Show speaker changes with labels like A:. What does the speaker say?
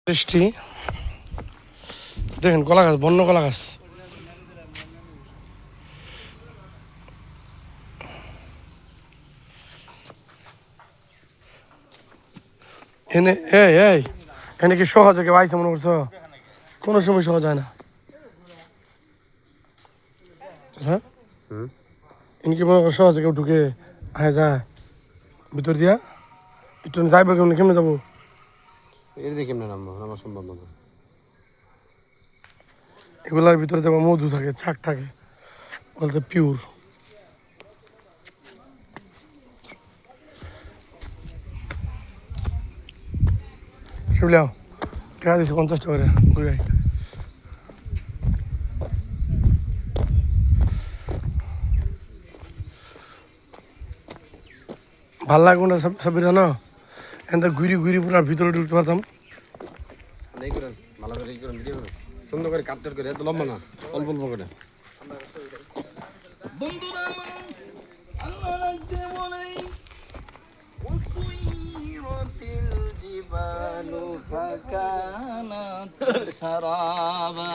A: বৃষ্টি দেখেন, কলা গাছ, বন্য কলা গাছ। এনে এই এনে কি সহজে কেউ আইসে মনে করছো? কোনো সময় সহজ হয় না। হ্যাঁ, এনকি মনে করো সহজে কেউ ঢুকে আয় যায় ভিতর দিয়া? একটু যাইব কেমন, কেমনে যাবো? এগুলার ভিতরে যেমন মধু থাকে, ছাক থাকে, বলতে পিওর। শিবলিয়াও টাকা দিচ্ছে 50 টাকা করে ঘুরে। ভাল লাগে কোনটা সব জানো? এখান ঘুরি ঘুরি পুরো ভিতরে ঢুকতে পারতাম।
B: সুন্দর করে কাপটার করে, এত লম্বা না, অল্প অল্প করে।
C: فكانت سرابا